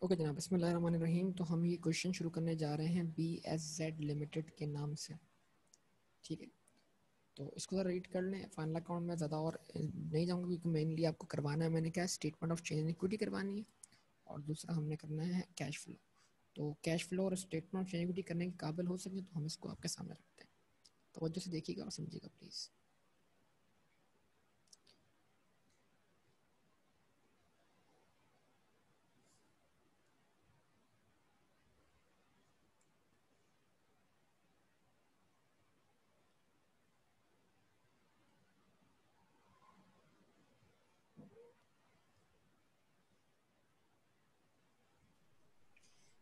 Okay जनाब, बिस्मिल्लाहिर्रहमानिर्रहीम। तो हम ये क्वेश्चन शुरू करने जा रहे हैं BSZ लिमिटेड के नाम से। ठीक है, तो इसको ज़रा रीड कर लें। फाइनल अकाउंट में ज़्यादा और नहीं जाऊँगा क्योंकि मेनली आपको करवाना है, मैंने क्या statement of change in equity करवानी है और दूसरा हमने करना है कैश फ्लो। तो कैश फ्लो और स्टेटमेंट ऑफ चेंज इक्विटी करने के काबिल हो सके तो हम इसको आपके सामने रखते हैं। तो वजह से देखिएगा और समझिएगा please.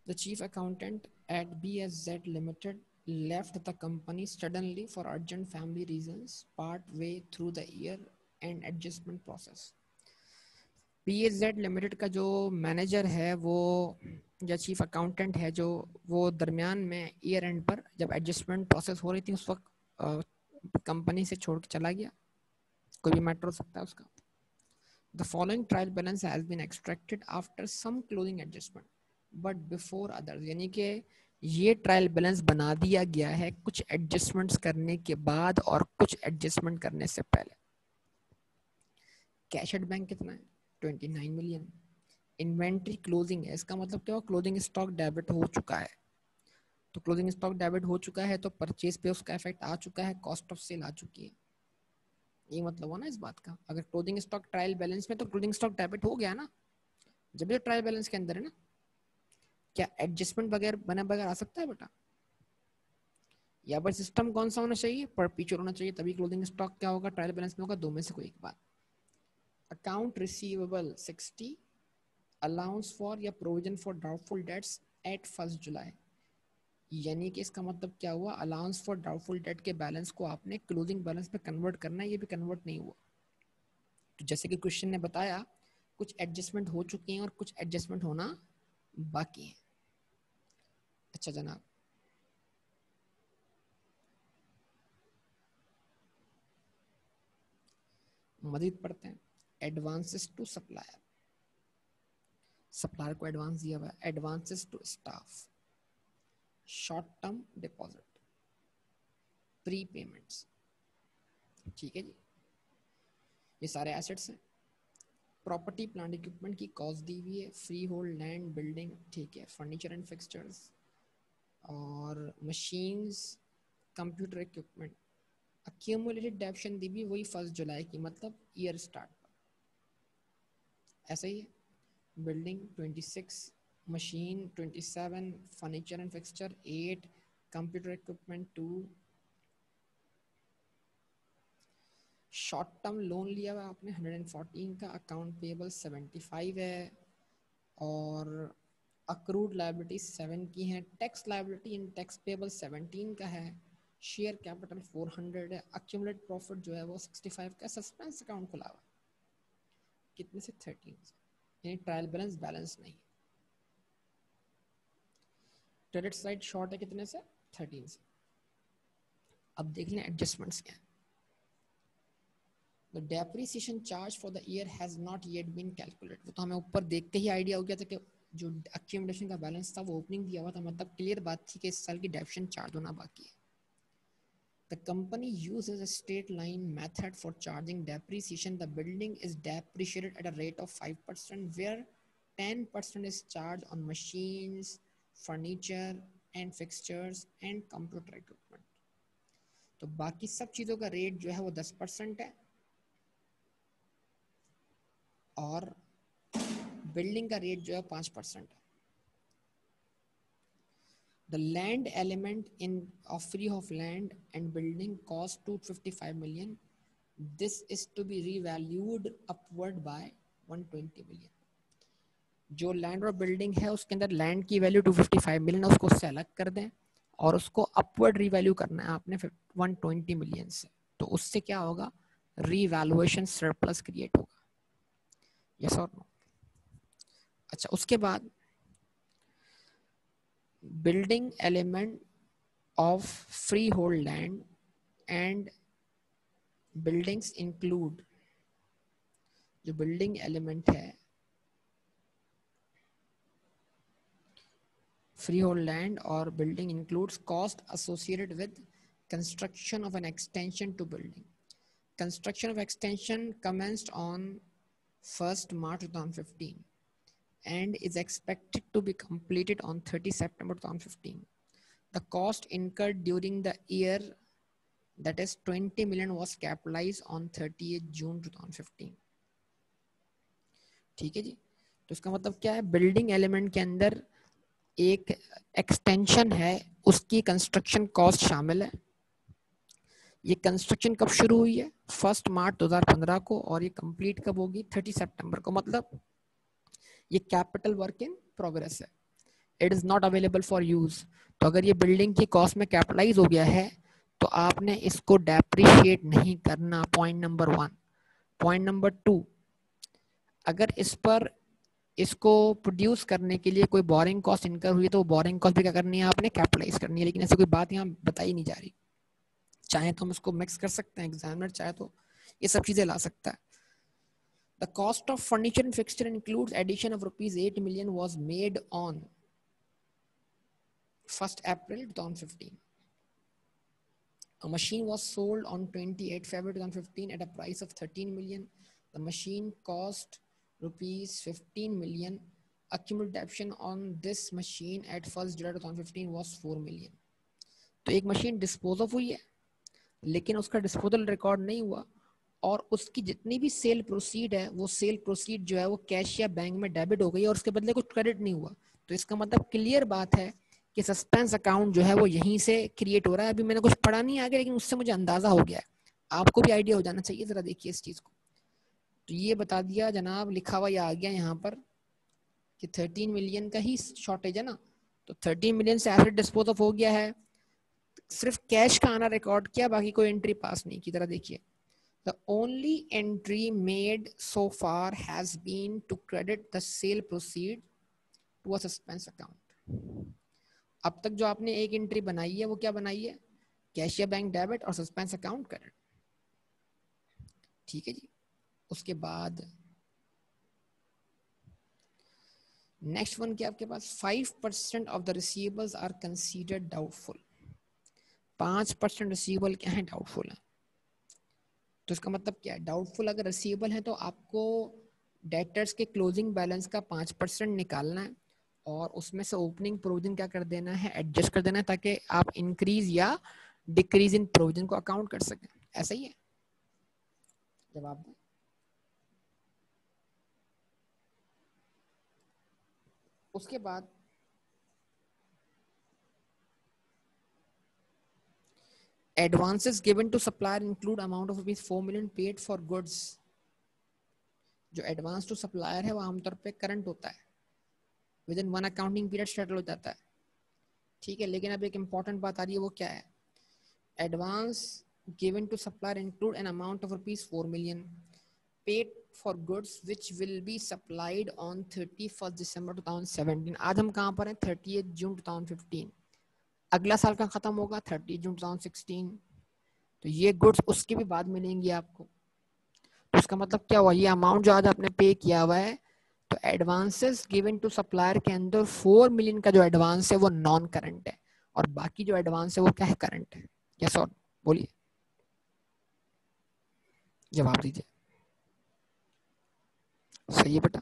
The chief accountant at BSZ Limited left the company suddenly for urgent family reasons part way through the year and adjustment process. BSZ limited का जो मैनेजर है वो या चीफ अकाउंटेंट है जो वो दरमियान में ईयर एंड पर जब एडजस्टमेंट प्रोसेस हो रही थी उस वक्त कंपनी से छोड़ के चला गया। कोई भी मैटर हो सकता है उसका। The following trial balance has been extracted after some closing adjustment but before others, यानी कि ये ट्रायल बैलेंस बना दिया गया है कुछ एडजस्टमेंट्स करने के बाद और कुछ एडजस्टमेंट करने से पहले। कैश एट बैंक कितना है? 29 मिलियन। इन्वेंट्री क्लोजिंग है, इसका मतलब क्या हुआ? क्लोजिंग स्टॉक डेबिट हो चुका है। तो क्लोजिंग स्टॉक डेबिट हो चुका है तो परचेज पे उसका इफेक्ट आ चुका है, कॉस्ट ऑफ सेल आ चुकी है। ये मतलब हुआ ना इस बात का। अगर क्लोजिंग स्टॉक ट्रायल बैलेंस में तो क्लोजिंग स्टॉक डेबिट हो गया ना, जब ये ट्रायल बैलेंस के अंदर है ना। क्या एडजस्टमेंट वगैरह बने बगैर आ सकता है बेटा? या पर सिस्टम कौन सा होना चाहिए? परपेचुअल होना चाहिए, तभी क्लोजिंग स्टॉक क्या होगा? ट्रायल बैलेंस में होगा। दो में से कोई एक बात। अकाउंट रिसीवेबल 60, अलाउंस फॉर या provision for doubtful debts at 1 July. यानी कि इसका मतलब क्या हुआ? अलाउंस फॉर डाउटफुल डेट के बैलेंस को आपने क्लोजिंग बैलेंस में कन्वर्ट करना है, ये भी कन्वर्ट नहीं हुआ। तो जैसे कि क्वेश्चन ने बताया, कुछ एडजस्टमेंट हो चुके हैं और कुछ एडजस्टमेंट होना बाकी है। अच्छा जनाब, मजीद पढ़ते हैं। एडवांसेस टू सप्लायर, सप्लायर को एडवांस दिया हुआ है। Advances to staff, short term deposit, pre payments. ठीक है जी, ये सारे एसेट्स हैं। प्रॉपर्टी प्लांट इक्विपमेंट की कॉस्ट दी हुई है। फ्री होल्ड लैंड बिल्डिंग, ठीक है। फर्नीचर एंड फिक्सचर्स और machines, computer equipment. Accumulated depreciation दी हुई वही 1 जुलाई की, मतलब ईयर स्टार्ट पर। ऐसा ही है। Building 26, machine 27, furniture and fixture 8, computer equipment 2। Short term loan लिया हुआ आपने 114 का। अकाउंट पेबल 75 है और अक्रूड लायबिलिटी 7 की है। टैक्स लायबिलिटी इन टैक्स पेबल 17 का है। शेयर कैपिटल 400 है। अक्यूमुलेट प्रॉफिट जो है वो 65 का। सस्पेंस अकाउंट खुला हुआ कितने से? 13 से, यानी ट्रायल बैलेंस बैलेंस नहीं। क्रेडिट साइड शॉर्ट है कितने से? 13 से। अब देख लें एडजस्टमेंट्स क्या है। The depreciation charge for the year has not yet been calculated. वो तो हमें ऊपर देखते ही आइडिया हो गया था कि जो accumulation का बैलेंस था वो ओपनिंग दिया हुआ था, मतलब क्लियर बात थी कि इस साल की डेप्शन चार्ज होना बाकी है। The company uses a straight line method for charging depreciation. The building is depreciated at a rate of 5%, where 10% is charged on machines, furniture and fixtures and computer equipment. तो बाकी सब चीज़ों का रेट जो है वो 10% है और बिल्डिंग का रेट जो है 5% है। The land element in of free of land and building cost 255 million. This is to be revalued upward by 120 million. जो लैंड और बिल्डिंग है उसके अंदर लैंड की वैल्यू 255 मिलियन, उसको उससे अलग कर दें और उसको अपवर्ड रिवैल्यू करना है आपने 120 मिलियन से। तो उससे क्या होगा? रीवैल्यूएशन सरप्लस क्रिएट होगा। यस और नो? अच्छा, उसके बाद building element of freehold land and buildings include, जो building element है freehold land or building includes cost associated with construction of an extension to building. Construction of extension commenced on 1st March 2015 and is expected to be completed on 30 September 2015. The cost incurred during the year, that is 20 million, was capitalized on 30th June 2015. ठीक है जी. तो इसका मतलब क्या है, building element के अंदर एक एक्सटेंशन है, उसकी कंस्ट्रक्शन कॉस्ट शामिल है. ये कंस्ट्रक्शन कब शुरू हुई है, 1 मार्च 2015 को, और ये कंप्लीट कब होगी, 30 सितंबर को. मतलब ये कैपिटल वर्क इन प्रोग्रेस है. It is not available for use. तो अगर ये बिल्डिंग की कॉस्ट में कैपिटलाइज हो गया है तो आपने इसको डेप्रिशिएट नहीं करना. Point number 1. पॉइंट नंबर 2, अगर इस पर इसको प्रोड्यूस करने के लिए कोई बोरिंग कॉस्ट इनकर हुई तो वो बोरिंग कॉस्ट भी क्या करनी है, आपने कैपिटलाइज करनी है. लेकिन ऐसी कोई बात यहाँ बताई नहीं जा रही. चाहे तो हम इसको मिक्स कर सकते हैं, एग्जामिनर चाहे तो ये सब चीजें ला सकता है. The cost of furniture and fixture includes addition of rupees 8 million was made on 1st April 2015. A machine was sold on 28 February 2015 at a price of 13 million. The machine cost rupees 15 million. Accumulation on this machine at 1st July 2015 was 4 million. तो एक machine dispose of हुई है लेकिन उसका disposal record नहीं हुआ और उसकी जितनी भी सेल प्रोसीड है वो सेल प्रोसीड जो है वो कैश या बैंक में डेबिट हो गई और उसके बदले कुछ क्रेडिट नहीं हुआ. तो इसका मतलब क्लियर बात है कि सस्पेंस अकाउंट जो है वो यहीं से क्रिएट हो रहा है. अभी मैंने कुछ पढ़ा नहीं आगे, लेकिन उससे मुझे अंदाजा हो गया है. आपको भी आइडिया हो जाना चाहिए. जरा देखिए इस चीज को. तो ये बता दिया जनाब, लिखा हुआ आ गया यहाँ पर कि 13 मिलियन का ही शॉर्टेज है ना. तो 13 मिलियन से एसेट डिस्पोज ऑफ हो गया है. सिर्फ कैश का आना रिकॉर्ड किया, बाकी कोई एंट्री पास नहीं की. तरह देखिए, the only entry made so far has been to credit the sale proceed to a suspense account. अब तक जो आपने एक एंट्री बनाई है वो क्या बनाई है, कैश या बैंक डेबिट और सस्पेंस अकाउंट क्रेडिट. ठीक है जी. उसके बाद नेक्स्ट वन क्या आपके पास, 5% of the receivables are considered doubtful. 5% receivable क्या है, डाउटफुल है. तो इसका मतलब क्या है, डाउटफुल अगर रिसीवेबल है तो आपको डेटर्स के क्लोजिंग बैलेंस का 5% निकालना है और उसमें से ओपनिंग प्रोविजन क्या कर देना है, एडजस्ट कर देना है, ताकि आप इंक्रीज या डिक्रीज इन प्रोविजन को अकाउंट कर सकें. ऐसा ही है. जवाब दें. उसके बाद advances given to supplier include amount of rupees 4 million paid for goods. जो एडवांस टू सप्लायर है वो आमतौर पे करंट होता है, with in 1 accounting period settle हो जाता है. ठीक है. लेकिन अब एक इंपॉर्टेंट बात आ रही है, वो क्या है, advance given to supplier include an amount of rupees 4 million paid for goods which will be supplied on 31 December 2017. आज हम कहाँ पर हैं, 30 जून 2015. अगला साल का खत्म होगा 30 जून 2016. तो ये गुड्स उसके भी बाद मिलेंगी आपको. तो इसका मतलब क्या हुआ, ये अमाउंट जो आज आपने पे किया हुआ है, तो एडवांसेस गिवन टू सप्लायर के अंदर 4 मिलियन का जो एडवांस है वो नॉन करंट है और बाकी जो एडवांस है वो क्या है, करंट है. यस और बोलिए, जवाब दीजिए. सही है बेटा.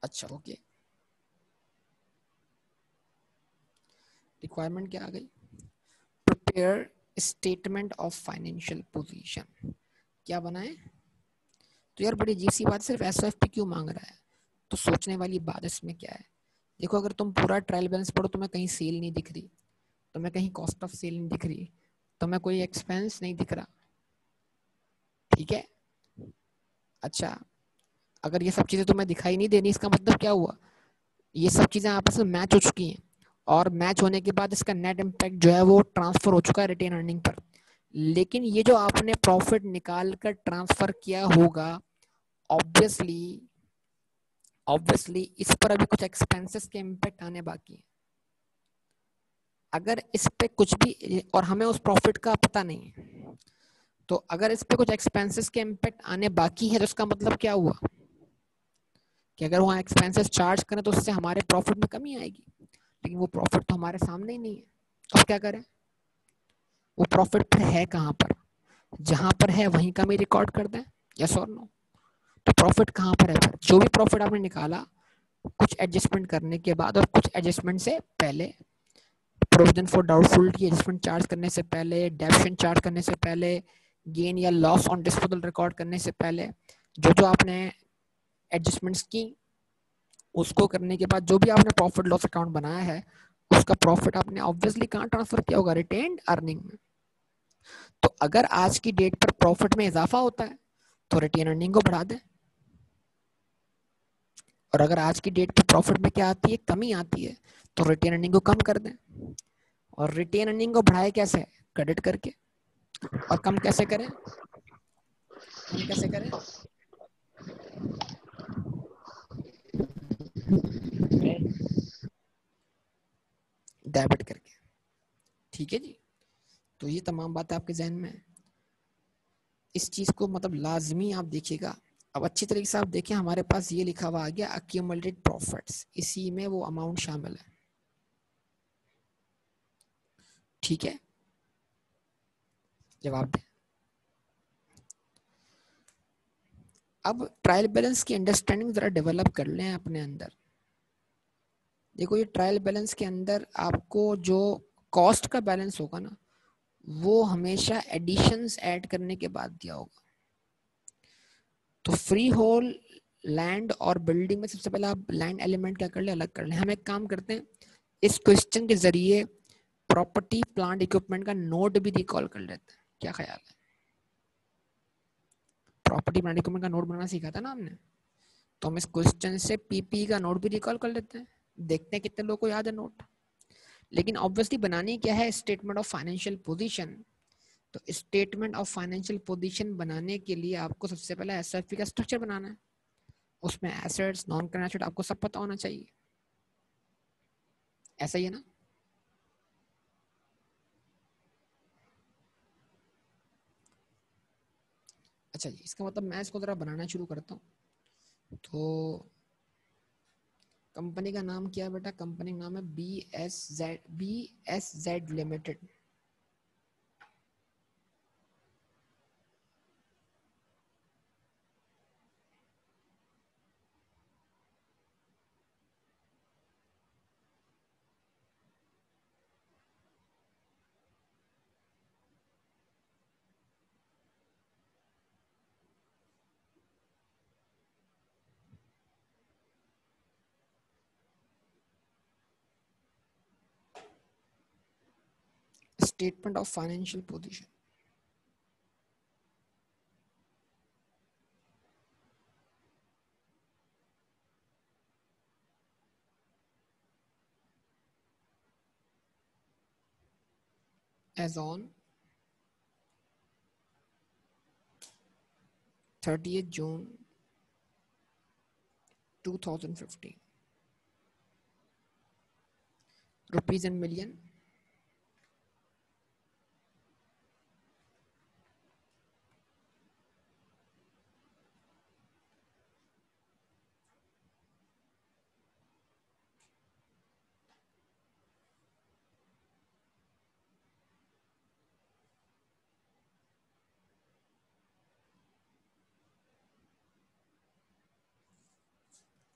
अच्छा ओके. रिक्वायरमेंट क्या आ गई, prepare statement of financial position. क्या बनाए. तो यार बड़ी अजीब सी बात, सिर्फ एसओएफपी क्यों मांग रहा है. तो सोचने वाली बात इसमें क्या है, देखो अगर तुम पूरा ट्रायल बैलेंस पढ़ो तुम्हें कहीं सेल नहीं दिख रही, तुम्हें कहीं कॉस्ट ऑफ सेल नहीं दिख रही, तुम्हें कोई एक्सपेंस नहीं दिख रहा. ठीक है. अच्छा, अगर ये सब चीजें तुम्हें दिखाई नहीं देनी, इसका मतलब क्या हुआ, ये सब चीजें आपस में मैच हो चुकी हैं और मैच होने के बाद इसका नेट इम्पैक्ट जो है वो ट्रांसफर हो चुका है रिटेन अर्निंग पर. लेकिन ये जो आपने प्रॉफिट निकाल कर ट्रांसफर किया होगा, ऑब्वियसली इस पर अभी कुछ एक्सपेंसेस के इम्पैक्ट आने बाकी है. अगर इस पे कुछ भी, और हमें उस प्रॉफिट का पता नहीं है, तो अगर इस पे कुछ एक्सपेंसेस के इम्पैक्ट आने बाकी है तो इसका मतलब क्या हुआ, कि अगर वहाँ एक्सपेंसेस चार्ज करें तो उससे हमारे प्रॉफिट में कमी आएगी, लेकिन वो प्रॉफिट तो हमारे सामने ही नहीं है। तो क्या करें, वो प्रॉफिट फिर है कहाँ पर, जहां पर है वहीं का भी रिकॉर्ड कर दें, यस और नो। तो प्रॉफिट कहाँ पर है फिर, जो भी प्रॉफिट आपने निकाला कुछ एडजस्टमेंट करने के बाद और कुछ एडजस्टमेंट से पहले, प्रोविजन फॉर डाउटफुल की एडजस्टमेंट चार्ज करने से पहले, डेप्शन चार्ज करने से पहले, गेन या लॉस ऑन डिस्पोजल रिकॉर्ड करने से पहले, जो जो आपने एडजस्टमेंट्स की उसको करने के बाद जो भी आपने प्रॉफिट लॉस अकाउंट बनाया है उसका प्रॉफिट आपने ऑब्वियसली कहाँ ट्रांसफर किया होगा, रिटेन्ड अर्निंग में। तो अगर आज की डेट पर प्रॉफिट में इजाफा होता है तो रिटेन अर्निंग को बढ़ा दें, और अगर आज की डेट पर प्रॉफिट में क्या आती है, कमी आती है, तो रिटेन अर्निंग को कम कर दें। और रिटेन अर्निंग को बढ़ाए कैसे, क्रेडिट करके। और कम कैसे करें, कम कैसे करें, डेबिट करके। ठीक है जी, तो ये तमाम बातें आपके जहन में है। इस चीज को मतलब लाजमी आप देखिएगा। अब अच्छी तरीके से आप देखें, हमारे पास ये लिखा हुआ आ गया अक्यूमुलेटेड प्रॉफिट्स, इसी में वो अमाउंट शामिल है। ठीक है, जवाब दें। अब ट्रायल बैलेंस की अंडरस्टैंडिंग जरा डेवलप कर लें अपने अंदर। देखो ये ट्रायल बैलेंस के अंदर आपको जो कॉस्ट का बैलेंस होगा ना, वो हमेशा एडिशंस ऐड करने के बाद दिया होगा। तो फ्री होल लैंड और बिल्डिंग में सबसे पहले आप लैंड एलिमेंट क्या कर ले, अलग कर ले। हम एक काम करते हैं, इस क्वेश्चन के जरिए प्रॉपर्टी प्लांट इक्विपमेंट का नोट भी रिकॉल कर लेते हैं, क्या ख्याल है। प्रॉपर्टी प्लांट इक्विपमेंट का नोट बनाना सीखा था ना हमने, तो हम इस क्वेश्चन से पीपी का नोट भी रिकॉल कर लेते हैं, देखते हैं कितने लोगों को याद है नोट। लेकिन ऑब्वियसली बनानी क्या है, स्टेटमेंट ऑफ फाइनेंशियल पोजीशन। तो स्टेटमेंट ऑफ फाइनेंशियल पोजीशन बनाने के लिए आपको सबसे पहले एसएफपी का स्ट्रक्चर बनाना है। उसमें एसेट्स, नॉन करंट एसेट आपको सब पता होना चाहिए, ऐसा ही है ना। अच्छा जी, इसका मतलब मैं इसको जरा बनाना शुरू करता हूँ। तो कंपनी का नाम क्या है बेटा, कंपनी का नाम है B S Z limited. Statement of financial position. As on 30th June 2015, rupees in million,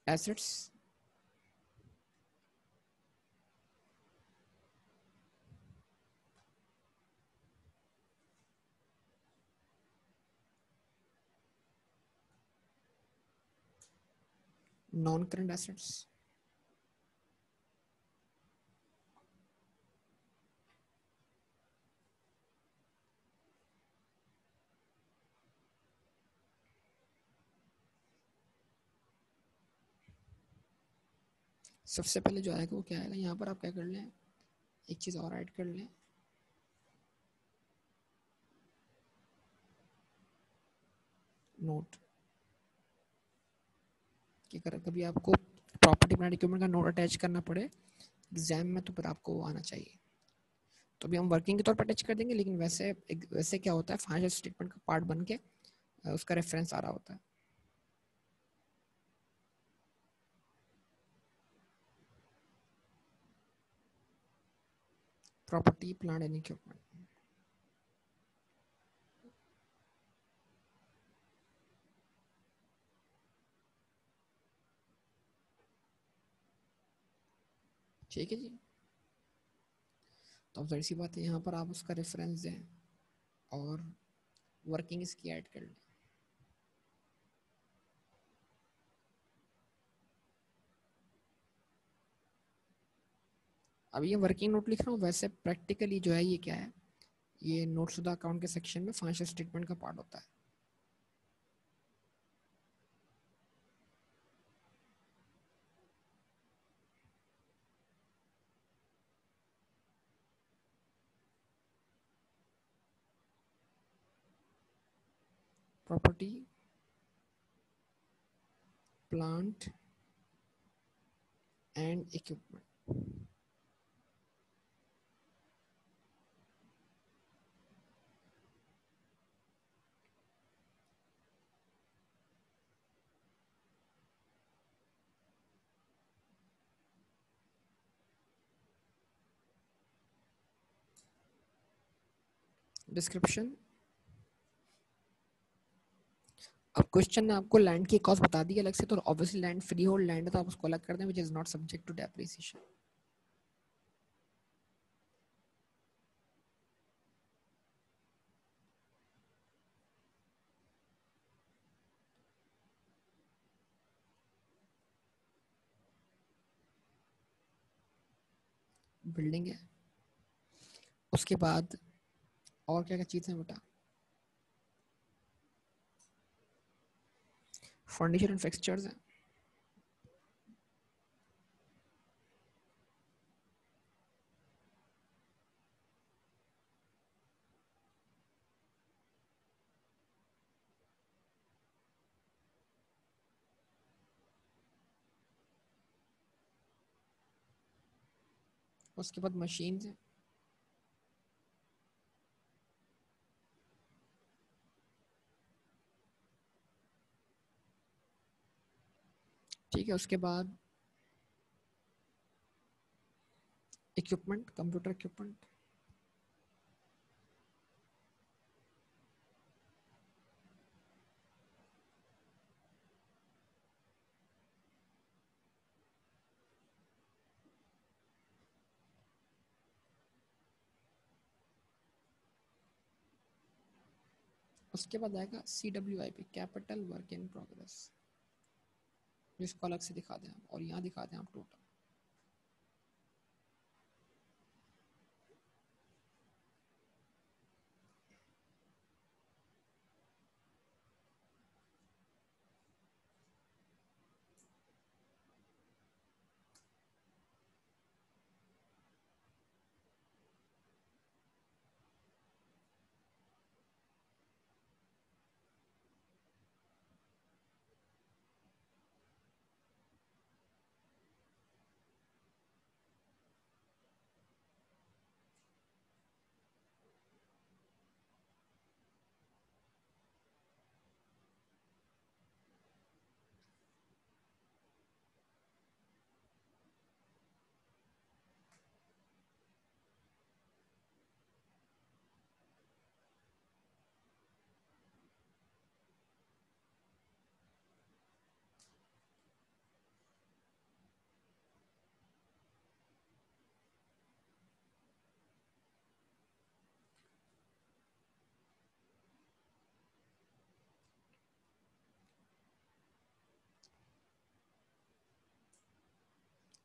assets non current assets. सबसे पहले जो आएगा वो क्या आएगा, यहाँ पर आप क्या कर लें, एक चीज और ऐड कर लें, नोट। कि अगर कभी आपको प्रॉपर्टी प्लांट इक्विपमेंट का नोट अटैच करना पड़े एग्जाम में तो फिर आपको वो आना चाहिए। तो अभी हम वर्किंग के तौर पर अटैच कर देंगे, लेकिन वैसे क्या होता है, फाइनेंशियल स्टेटमेंट का पार्ट बन के उसका रेफरेंस आ रहा होता है। Property plant and equipment. ठीक है जी, तो अब जाहिर सी बात है यहाँ पर आप उसका रेफरेंस दें और वर्किंग इसकी ऐड कर लें। अब ये वर्किंग नोट लिख रहा हूँ, वैसे प्रैक्टिकली जो है ये क्या है, ये नोट्स टू द अकाउंट के सेक्शन में फाइनेंशियल स्टेटमेंट का पार्ट होता है। Property plant and equipment. Description, अब क्वेश्चन ने आपको लैंड की कॉस्ट बता दी अलग से, तो obviously land free hold land है तो आप उसको अलग कर दें, which is not subject to depreciation. Building है, उसके बाद और क्या क्या चीज़ें हैं बेटा, फर्नीचर एंड फिक्सचर्स हैं, उसके बाद मशीन्स हैं, ठीक है, उसके बाद इक्विपमेंट, कंप्यूटर इक्विपमेंट, उसके बाद आएगा CWIP, capital work in progress, जिसको अलग से दिखा दें आप और यहाँ दिखा दें आप टोटल।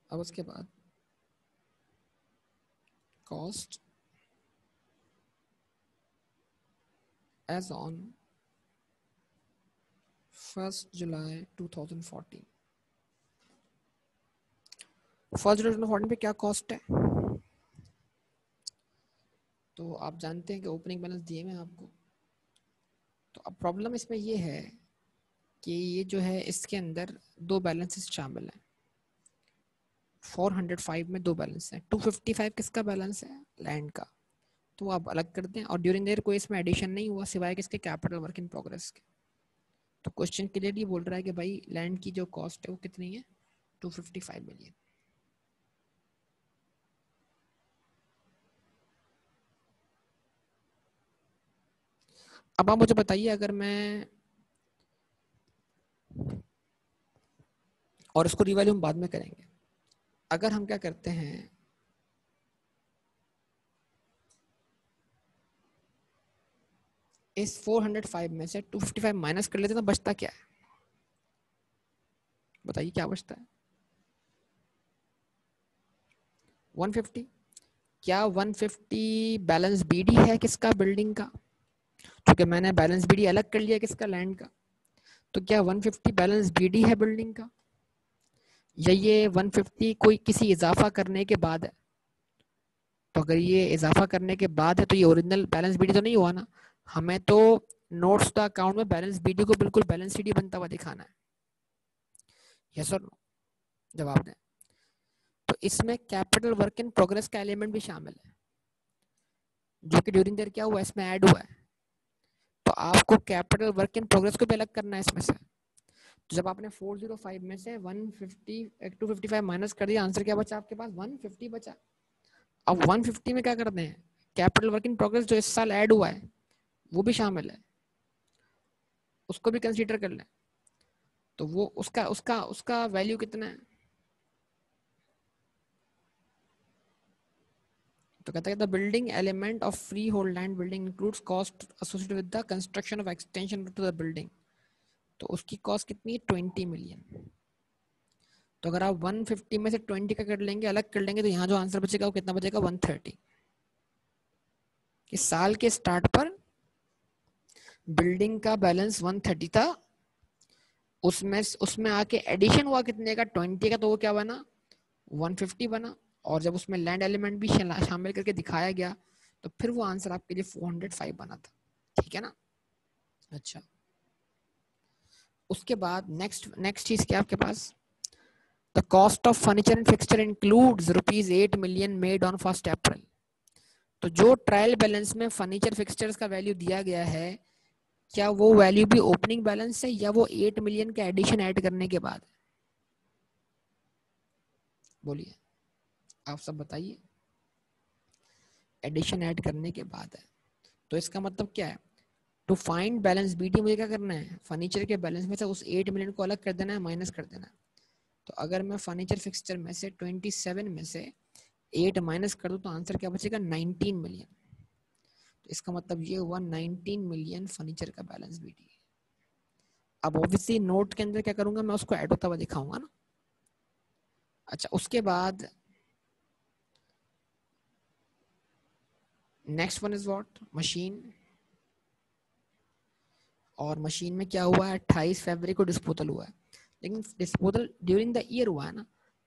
अब उसके बाद कॉस्ट एज ऑन 1 जुलाई 2014, 1 जुलाई 2014 पे क्या कॉस्ट है, तो आप जानते हैं कि ओपनिंग बैलेंस दिए हुए हैं आपको। तो अब प्रॉब्लम इसमें ये है कि ये जो है इसके अंदर दो बैलेंसेस शामिल हैं, 405 में दो बैलेंस हैं, 255 किसका बैलेंस है, लैंड का, तो आप अलग कर दें, और ड्यूरिंग देयर कोई इसमें एडिशन नहीं हुआ सिवाय किसके, कैपिटल वर्क इन प्रोग्रेस के। तो क्वेश्चन क्लियरली बोल रहा है कि भाई लैंड की जो कॉस्ट है वो कितनी है, 255 मिलियन। अब आप मुझे बताइए, अगर मैं, और इसको रिवैल्यू हम बाद में करेंगे, अगर हम क्या करते हैं, इस 405 में से 255 माइनस कर लेते हैं तो बचता क्या है? बताइए क्या बचता है? 150। क्या 150 बैलेंस बीडी है किसका? बिल्डिंग का। क्योंकि मैंने बैलेंस बीडी अलग कर लिया किसका? लैंड का। तो क्या 150 बैलेंस बीडी है बिल्डिंग का, या ये 150 कोई किसी इजाफा करने के बाद है? तो अगर ये इजाफा करने के बाद है तो ये ओरिजिनल बैलेंस बीडी तो नहीं हुआ ना। हमें तो नोट्स द अकाउंट में बैलेंस बीडी को बिल्कुल बैलेंस सीडी बनता हुआ दिखाना है। यस और नो जवाब दें। तो इसमें कैपिटल वर्क इन प्रोग्रेस का एलिमेंट भी शामिल है, जो कि ड्यूरिंग देयर क्या हुआ, इसमें ऐड हुआ है। तो आपको कैपिटल वर्क इन प्रोग्रेस को भी अलग करना है इसमें से। तो जब आपने 405 में से 150 255 माइनस कर दिया, आंसर क्या बचा आपके पास? 150 बचा। अब 150 में क्या करते हैं, कैपिटल वर्क इन प्रोग्रेस जो इस साल ऐड हुआ है वो भी शामिल है, उसको भी कंसीडर कर लें। तो वो उसका उसका उसका वैल्यू कितना है? तो कहता है the building element of free hold land building includes cost associated with the construction of extension to the building. तो उसकी कॉस्ट कितनी है? 20 मिलियन। तो अगर आप 150 में से 20 का कर लेंगे, अलग कर लेंगे, तो यहाँ जो आंसर बचेगा वो कितना बचेगा? 130। इस साल के स्टार्ट पर बिल्डिंग का बैलेंस 130 था, उसमें उसमें आके एडिशन हुआ कितने का? 20 का, तो वो क्या बना? 150 बना। और जब उसमें लैंड एलिमेंट भी शामिल करके दिखाया गया तो फिर वो आंसर आपके लिए 405 बना था। ठीक है ना? अच्छा, उसके बाद नेक्स्ट नेक्स्ट चीज क्या आपके पास? The cost of furniture and fixture includes ₹8 million made on 1 April. तो जो ट्रायल बैलेंस में फर्नीचर फिक्सचर्स का वैल्यू दिया गया है, क्या वो वैल्यू भी ओपनिंग बैलेंस है या वो 8 मिलियन का एडिशन ऐड करने के बाद? बोलिए, आप सब बताइए। एडिशन ऐड करने के बाद है। तो इसका मतलब क्या है? टू फाइंड बैलेंस बीटी मुझे क्या करना है? फर्नीचर के बैलेंस में से उस 8 मिलियन को अलग कर देना है, माइनस कर देना है। तो अगर मैं फर्नीचर फिक्सचर में से 27 में से 8 माइनस कर दूं तो आंसर क्या बचेगा? 19 मिलियन। तो इसका मतलब ये हुआ 19 मिलियन फर्नीचर का बैलेंस बीटी। अब ऑब्वियसली नोट के अंदर क्या करूंगा मैं? उसको ऐड होता हुआ दिखाऊंगा ना। अच्छा, उसके बाद next one is what? Machine. और मशीन में क्या हुआ है? 28 फरवरी को डिस्पोजल हुआ है, लेकिन डिस्पोजल ड्यूरिंग द ईयर हुआ है ना।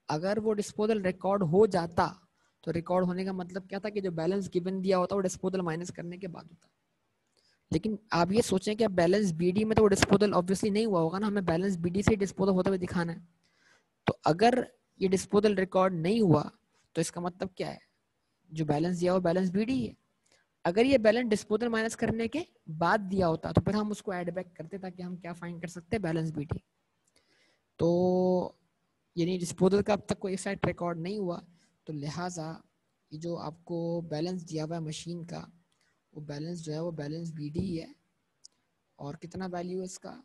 अगर वो डिस्पोजल रिकॉर्ड हो जाता तो रिकॉर्ड होने का मतलब क्या था कि जो बैलेंस गिवन दिया होता वो डिस्पोजल माइनस करने के बाद होता। लेकिन आप ये सोचें कि बैलेंस बीडी में तो वो डिस्पोजल ऑब्वियसली नहीं हुआ होगा ना, हमें बैलेंस बीडी से डिस्पोजल होते हुए दिखाना है। तो अगर ये डिस्पोजल रिकॉर्ड नहीं हुआ तो इसका मतलब क्या है? जो बैलेंस दिया वो बैलेंस बीडी है। अगर ये बैलेंस डिस्पोजल माइनस करने के बाद दिया होता तो फिर हम उसको ऐड बैक करते ताकि हम क्या फाइंड कर सकते हैं? Balance BT. तो यानी डिस्पोजल का अब तक कोई इफेक्ट रिकॉर्ड नहीं हुआ, तो लिहाजा ये जो आपको बैलेंस दिया हुआ है मशीन का, वो बैलेंस जो है वो बैलेंस बीडी ही है। और कितना वैल्यू है इसका?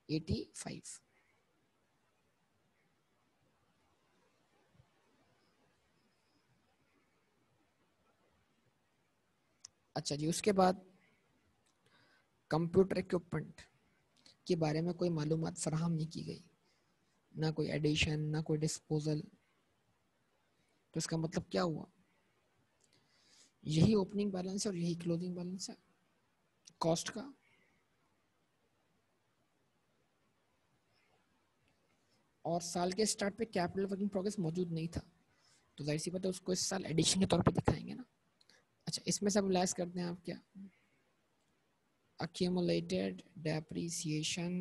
85। अच्छा जी, उसके बाद कंप्यूटर इक्विपमेंट के बारे में कोई मालूमात फराहम नहीं की गई, ना कोई एडिशन ना कोई डिस्पोजल। तो इसका मतलब क्या हुआ? यही ओपनिंग बैलेंस है और यही क्लोजिंग बैलेंस है कॉस्ट का। और साल के स्टार्ट पे कैपिटल वर्क इन प्रोग्रेस मौजूद नहीं था, तो जाहिर सी बात है उसको इस साल एडिशन के तौर पे दिखाएंगे ना। अच्छा, इसमें सब लैस करते हैं आप क्या? accumulated depreciation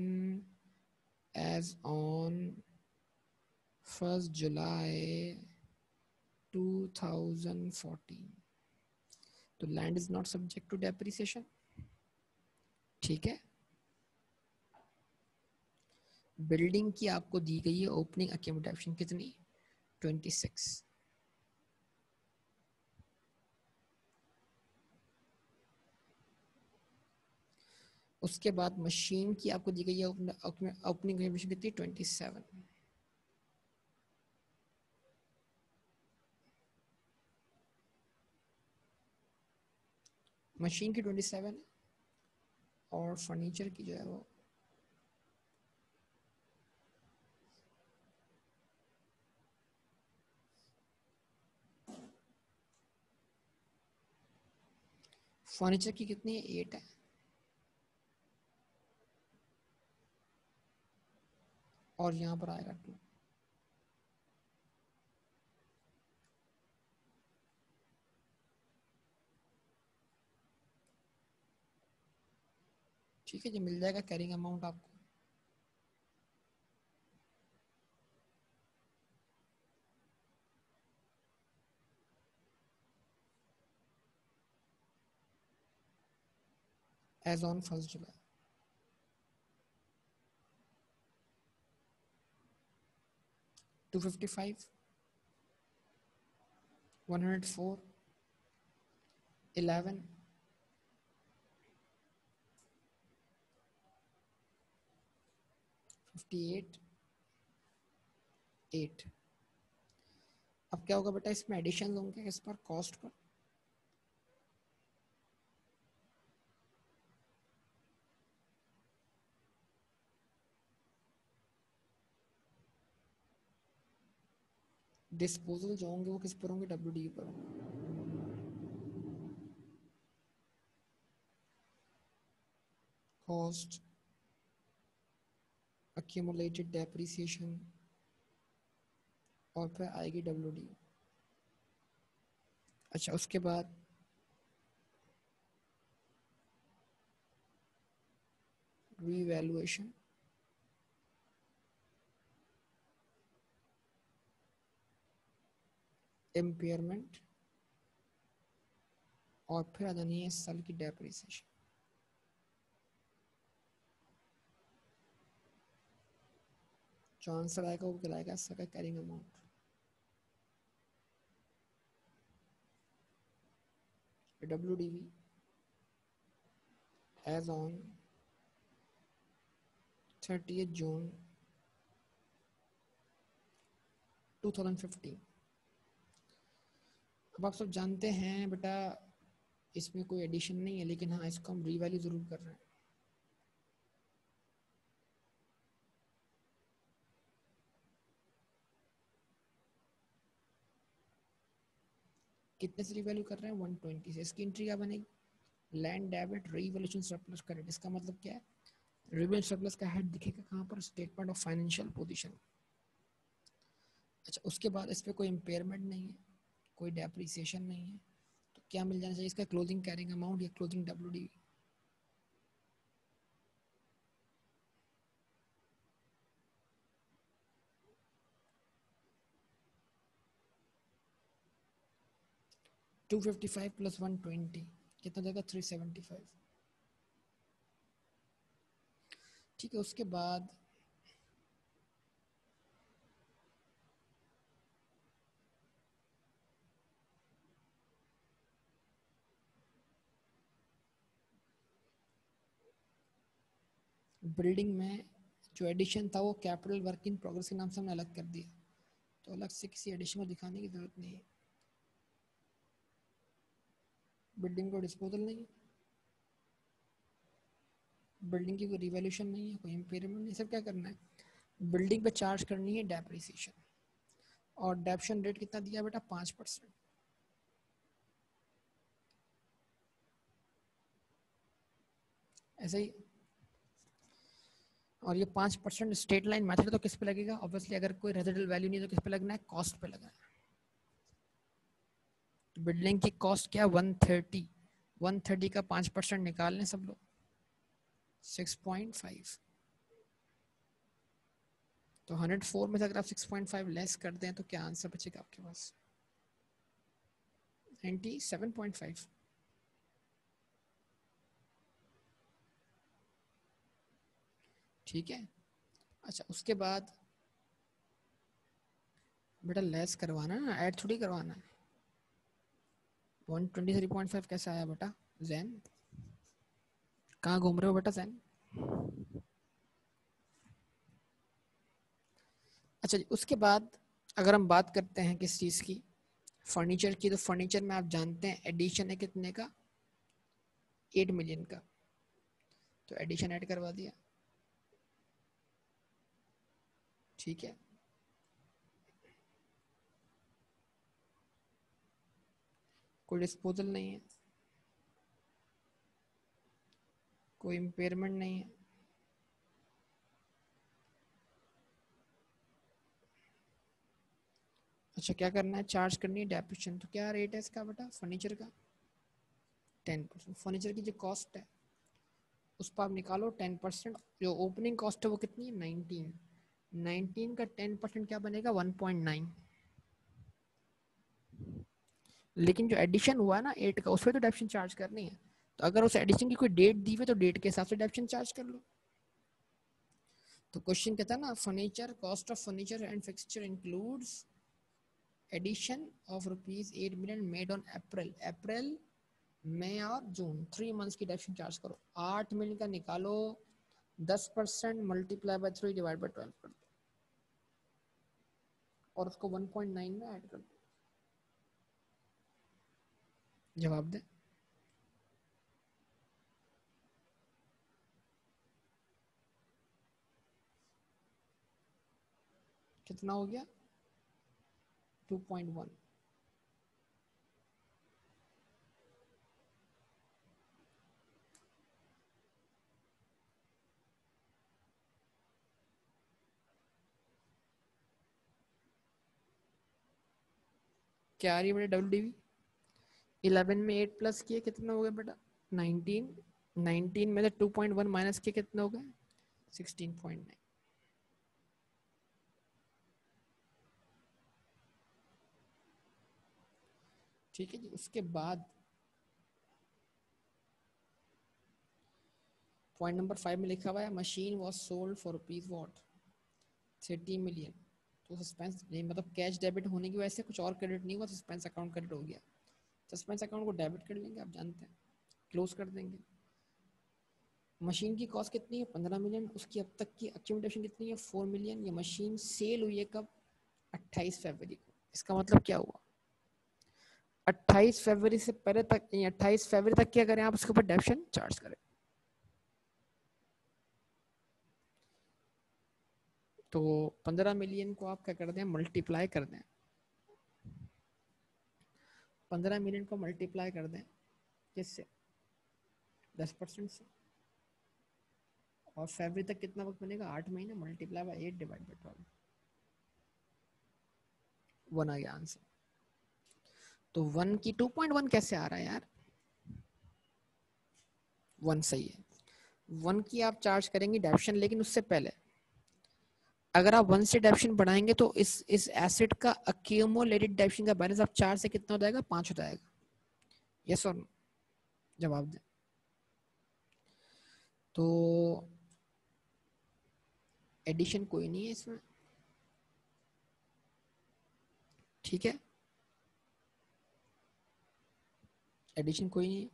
as on 1st July 2014। तो land is not subject to depreciation. ठीक है। बिल्डिंग की आपको दी गई है ओपनिंग अक्यूमुलेशन कितनी? 26। उसके बाद मशीन की आपको दी गई है ओपनिंग कंट्रीब्यूशन कितनी 27, मशीन की 27 और फर्नीचर की जो है वो फर्नीचर की कितनी है 8 है, और यहाँ पर आएगा 2। ठीक है, जो मिल जाएगा कैरिंग अमाउंट आपको। As on 1 July 255, 104, 11, 58, 8। अब क्या होगा बेटा, इसमें एडिशन होंगे इस पर कॉस्ट पर, डिस्पोजल जो होंगे वो किस पर होंगे, WDV पर होंगे। कॉस्ट accumulated depreciation और फिर आएगी WDV। अच्छा, उसके बाद रीवैल्यूएशन, इम्पेयरमेंट और फिर आदरणीय साल की डेप्रिसिएशन। जो आंसर आएगा वो कहलाएगा इसका carrying amount. WDV as on 30 June 2015। अब आप सब जानते हैं बेटा इसमें कोई एडिशन नहीं है, लेकिन हाँ इसको हम रीवैल्यू जरूर कर रहे हैं। कितने से रीवैल्यू कर रहे हैं, 120 से। इसकी एंट्री क्या बनेगी, land debit revaluation surplus credit. इसका मतलब क्या है, रीवैल्यूएशन सरप्लस का हेड दिखेगा कहाँ पर, स्टेटमेंट ऑफ फाइनेंशियल पोजीशन। अच्छा, उसके बाद इस पर कोई इम्पेयरमेंट नहीं है, कोई डेप्रिसिएशन नहीं है, तो क्या मिल जाना चाहिए, इसका क्लोजिंग कैरिंग अमाउंट या क्लोजिंग WDV। टू 255 प्लस 120 कितना देगा, 375। ठीक है, उसके बाद बिल्डिंग में जो एडिशन था वो कैपिटल वर्क इन प्रोग्रेस के नाम से हमने अलग कर दिया, तो अलग से किसी एडिशन को दिखाने की जरूरत नहीं है। बिल्डिंग को डिस्पोजल नहीं है, बिल्डिंग की कोई रिवैल्यूएशन नहीं है, कोई इम्पेयरमेंट नहीं, सब क्या करना है, बिल्डिंग पे चार्ज करनी है डेप्रिसिएशन। और डेप्शन रेट कितना दिया बेटा, 5%। ऐसे ही, और ये 5% स्टेट लाइन मेथड तो किस पे लगेगा, ऑब्वियसली अगर कोई रेजिडुअल वैल्यू नहीं है तो किस पे लगना है, कॉस्ट पे लगना है। तो बिल्डिंग की कॉस्ट क्या, 130, 130 का 5% निकाल लें सब लोग, 6.5। तो 104 में से अगर आप 6.5 लेस कर दें तो क्या आंसर बचेगा आपके पास, 97.5। ठीक है। अच्छा, उसके बाद बेटा लेस करवाना है ना, ऐड थोड़ी करवाना है। 123.5 कैसे आया बेटा, जैन कहाँ घूम रहे हो बेटा सैन? अच्छा जी, उसके बाद अगर हम बात करते हैं किस चीज़ की, फर्नीचर की, तो फर्नीचर में आप जानते हैं एडिशन है कितने का, 8 मिलियन का, तो एडिशन ऐड करवा दिया, ठीक है। कोई डिस्पोजल नहीं है, कोई इम्पेयरमेंट नहीं है, अच्छा क्या करना है, चार्ज करनी है डेप्रिसिएशन। तो क्या रेट है इसका बेटा फर्नीचर का, 10%। फर्नीचर की जो कॉस्ट है उस पर आप निकालो 10%, जो ओपनिंग कॉस्ट है वो कितनी है, 19, 19 का 10% क्या बनेगा, 1.9। लेकिन जो एडिशन हुआ ना 8 का, उस पर तो डेप्शन चार्ज करनी है, तो अगर उस एडिशन की कोई डेट दी हुई तो डेट के हिसाब से डेप्शन चार्ज कर लो। तो क्वेश्चन कहता है ना, furniture cost of furniture and fixture includes addition of ₹8 million made on April मई और जून, 3 मंथ्स की डेप्शन चार्ज करो। 8 मिलियन का निकालो, 10% मल्टीप्लाई बाय 3 डिवाइड बाय 12 कर दो और उसको 1.9 में ऐड कर दो, जवाब दे। कितना हो गया, 2.1। क्या आ रही है बेटा WDV, 11 में 8 प्लस किए कितना हो गया बेटा, 19, 19 में से 2.1 माइनस किए कितना हो गया, 16.9। ठीक है जी, उसके बाद पॉइंट नंबर 5 में लिखा हुआ है machine was sold for rupees what, 30 million. तो सस्पेंस नहीं, मतलब कैश डेबिट होने की वजह से कुछ और क्रेडिट नहीं हुआ, सस्पेंस अकाउंट क्रेडिट हो गया। सस्पेंस अकाउंट को डेबिट कर लेंगे, आप जानते हैं, क्लोज कर देंगे। मशीन की कॉस्ट कितनी है, 15 मिलियन, उसकी अब तक की अक्यूमुलेशन कितनी है, 4 मिलियन। ये मशीन सेल हुई है कब, 28 फरवरी को। इसका मतलब क्या हुआ, 28 फरवरी से पहले तक, 28 फरवरी तक क्या करें आप, उसके ऊपर डेप्शन चार्ज करें। तो 15 मिलियन को आप क्या कर दें, मल्टीप्लाई कर दें, 15 मिलियन को मल्टीप्लाई कर दें किससे, 10% से। और फरवरी तक कितना वक्त बनेगा, 8 महीने, मल्टीप्लाई बाय 8 डिवाइड बाय 12, 1 आ गया आंसर। तो 1 की 2.1 कैसे आ रहा है यार, 1 सही है। 1 की आप चार्ज करेंगे डेप्शन, लेकिन उससे पहले अगर आप 1 से डेप्शन बढ़ाएंगे तो इस एसेट का अक्यूमुलेटेड डेप्शन का बैलेंस आप 4 से कितना हो जाएगा, 5 हो जाएगा। यस और नो, जवाब दें। तो एडिशन कोई नहीं है इसमें, ठीक है, एडिशन कोई नहीं है,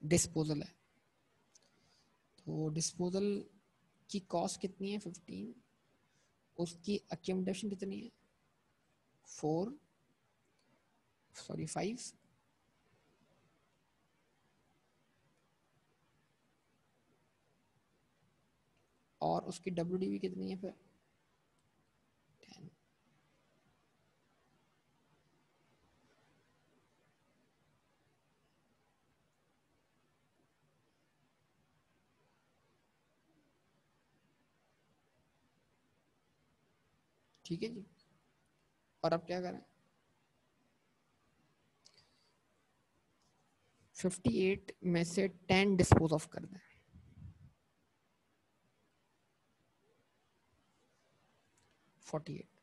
डिस्पोजल है। तो डिस्पोजल की कॉस्ट कितनी है, 15, उसकी अक्यूमुलेशन कितनी है, 4, सॉरी 5, और उसकी WDV कितनी है फिर, 10। ठीक है जी, और अब क्या करें, 58 में से 10 डिस्पोज ऑफ कर दें, 48।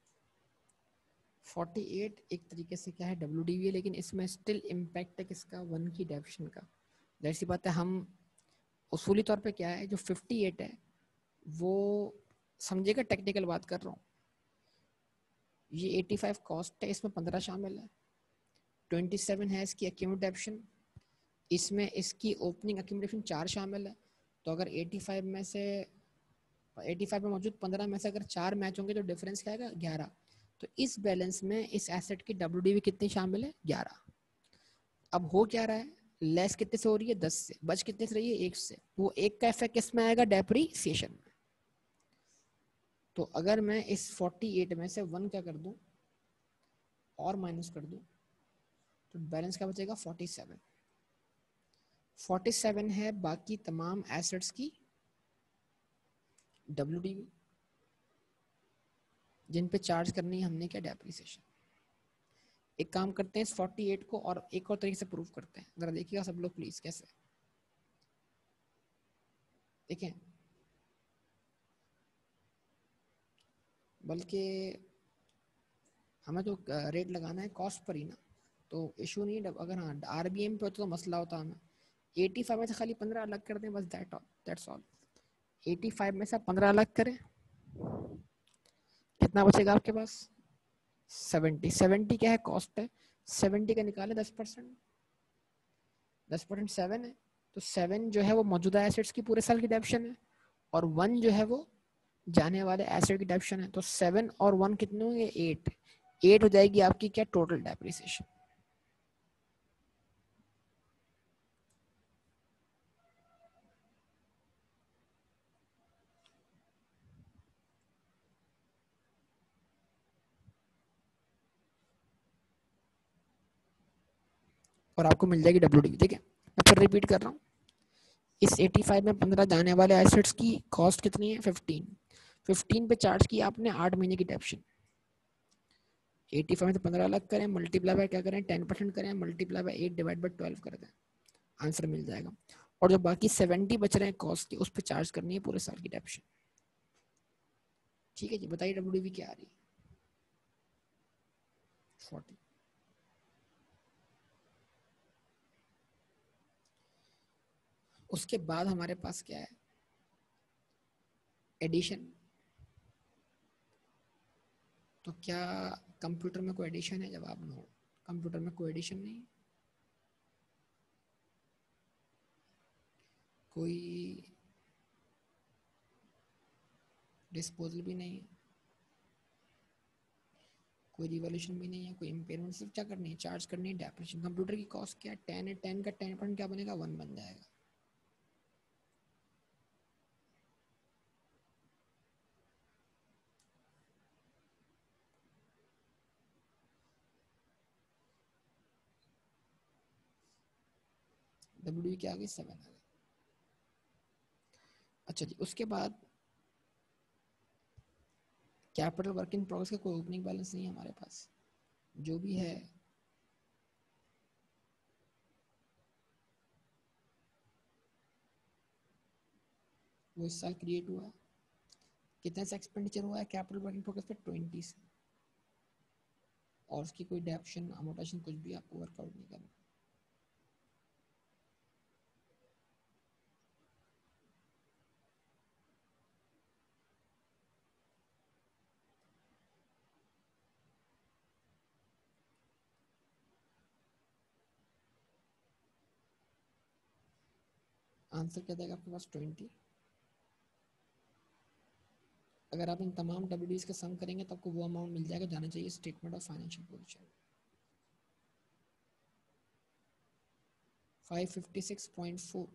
48 एक तरीके से क्या है, WDV है, लेकिन इसमें स्टिल इम्पैक्ट है किसका, 1 की डेप्शन का। जाहिर सी बात है, हम उसूली तौर पे क्या है, जो 58 है वो, समझेगा टेक्निकल बात कर रहा हूँ, ये 85 कॉस्ट है, इसमें 15 शामिल है, 27 है इसकी अक्यूमुलेटेड डेप्शन, इसमें इसकी ओपनिंग अक्यूमुलेशन 4 शामिल है, तो अगर 85 में से 85 में मौजूद 15 में से अगर 4 मैच होंगे तो डिफरेंस क्या आएगा 11। तो इस बैलेंस में इस एसेट की WDV कितनी शामिल है 11। अब हो क्या रहा है, लेस कितने से हो रही है 10 से, बच कितने से रही है 1 से, वो एक का इफेक्ट किस में आएगा डेप्रीसिएशन में। तो अगर मैं इस 48 में से 1 क्या कर दूं और माइनस कर दूं तो बैलेंस क्या बचेगा 47। 47 है बाकी तमाम एसेट्स की WDV जिन पे चार्ज करनी है हमने क्या डेप्रीसिएशन। एक काम करते हैं इस 48 को और एक और तरीके से प्रूव करते हैं, जरा देखिएगा सब लोग प्लीज कैसे। देखें, बल्कि हमें तो रेट लगाना है कॉस्ट पर ही ना, तो इशू नहीं है। अगर हाँ RBM पे होता तो मसला होता हमें। 85 में से खाली 15 अलग कर दें बस, दैट्स ऑल। 85 में से 15 अलग करें, कितना बचेगा आपके पास 70। 70 क्या है कॉस्ट है, 70 का निकाले 10%, 10% 7 है, तो 7 जो है वो मौजूदा एसेट्स की पूरे साल की डेप्शन है, और 1 जो है वो जाने वाले एसेट की डेप्शन है। तो 7 और 1 कितने होंगे 8, 8 हो जाएगी आपकी क्या टोटल डेप्रिसिएशन। और आपको मिल जाएगी WDV। ठीक है, मैं फिर रिपीट कर रहा हूँ, इस 85 में 15 जाने वाले एसेट्स की कॉस्ट कितनी है 15, 15 पे चार्ज की आपने 8 महीने की डेप्शन। 85 में से 15 अलग करें, मल्टीप्लाई बाय क्या करें 10% करें, मल्टीप्लाई बाय 8 डिवाइड बाय 12 कर दें, आंसर मिल जाएगा। और जो बाकी 70 बच रहे हैं कॉस्ट के, उस पर चार्ज करनी है पूरे साल की डेप्शन। ठीक है जी, बताइए WDV क्या आ रही है 40। उसके बाद हमारे पास क्या है एडिशन। तो क्या कंप्यूटर में कोई एडिशन है, जवाब नो, कंप्यूटर में कोई एडिशन नहीं, कोई डिस्पोजल भी नहीं है, कोई रिवॉल्यूशन भी नहीं है, कोई इम्पेयरमेंट। सिर्फ क्या करनी है चार्ज करनी है डेप्रिसिएशन। कंप्यूटर की कॉस्ट क्या है 10 है, 10 का 10% क्या बनेगा 1 बन जाएगा। WDV क्या आ गई 7 आ गई। अच्छा जी, उसके बाद कैपिटल वर्क इन प्रोग्रेस का कोई ओपनिंग बैलेंस नहीं है हमारे पास, जो भी है वो इस साल क्रिएट हुआ है। कितने से एक्सपेंडिचर हुआ है कैपिटल वर्क इन प्रोग्रेस पे 20 से, और उसकी कोई डेप्शन अमोर्टाइजेशन कुछ भी आपको वर्कआउट नहीं करना। आंसर क्या देगा आपके पास 20। अगर आप इन तमाम WDs का सम करेंगे तो आपको वो अमाउंट मिल जाएगा, जाना चाहिए स्टेटमेंट ऑफ फाइनेंशियल पोजीशन 556.4।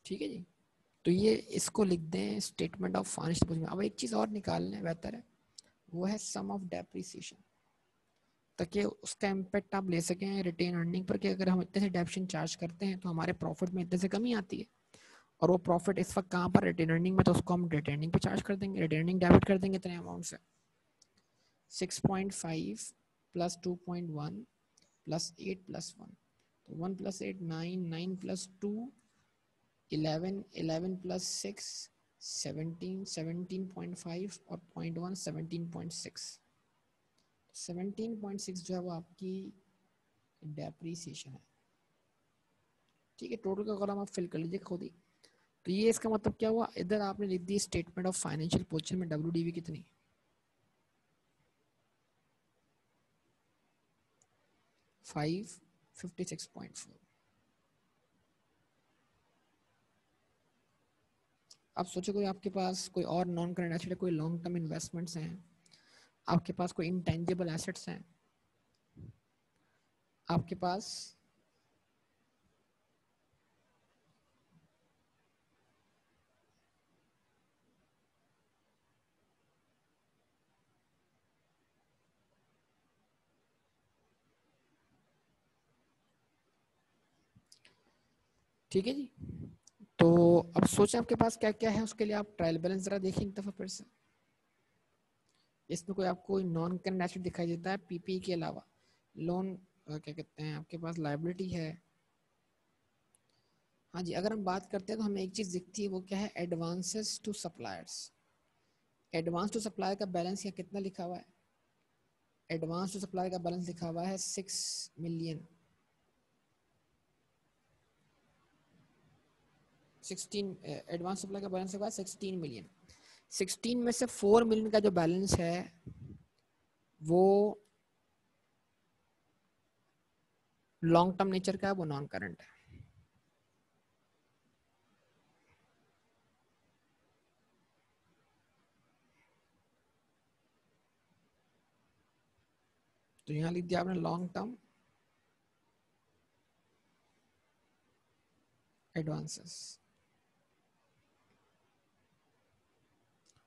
ठीक है जी, तो ये इसको लिख दें स्टेटमेंट ऑफ फाइनेंशियल पोजीशन। अब एक चीज़ और निकाल लें बेहतर है, वो है सम ऑफ डेप्रिसिएशन, ताकि उसका इम्पैक्ट आप ले सकें रिटेन अर्निंग पर, कि अगर हम इतने से डेप्शन चार्ज करते हैं तो हमारे प्रॉफिट में इतने से कमी आती है, और वो प्रॉफिट इस वक्त कहाँ पर रिटेन अर्निंग में, तो उसको हम रिटेन अर्निंग पे चार्ज कर देंगे, रिटेन अर्निंग डेबिट कर देंगे इतने अमाउंट से। 6.5 प्लस 2.1 प्लस 8 प्लस 1, तो 1 प्लस 8 9, 9 प्लस 2 11, 11 प्लस 6 17, 17.5 और 0.1 17.6। 17.6 जो है वो आपकी डेप्रीसिएशन है। ठीक है, टोटल का कॉलम आप फिल कर लीजिए खुद ही। तो ये इसका मतलब क्या हुआ, इधर आपने लिख दी स्टेटमेंट ऑफ फाइनेंशियल पोजीशन में WDV कितनी 556.4। अब सोचो कोई आपके पास कोई और नॉन करंट एसेट है, कोई लॉन्ग टर्म इन्वेस्टमेंट्स हैं, आपके पास कोई इंटेंजिबल एसेट्स हैं, आपके पास ठीक है जी। तो अब सोचें आपके पास क्या क्या है, उसके लिए आप ट्रायल बैलेंस जरा देखें एक दफा फिर से। इसमें कोई आपको नॉन करंट एसेट दिखाई देता है पीपी के अलावा, लोन क्या कहते हैं, आपके पास लायबिलिटी है। हाँ जी, अगर हम बात करते हैं तो हमें एक चीज दिखती है, वो क्या है, advances to suppliers. Advance to supplier का बैलेंस यहाँ कितना लिखा हुआ है, एडवांस टू सप्लायर का बैलेंस लिखा हुआ है 6 मिलियन, 16 एडवांस सप्लाई का बैलेंस होगा 16 मिलियन। 16 में से 4 मिलियन का जो बैलेंस है वो लॉन्ग टर्म नेचर का है, वो नॉन करंट है। तो यहाँ लिख दिया आपने लॉन्ग टर्म एडवांसेस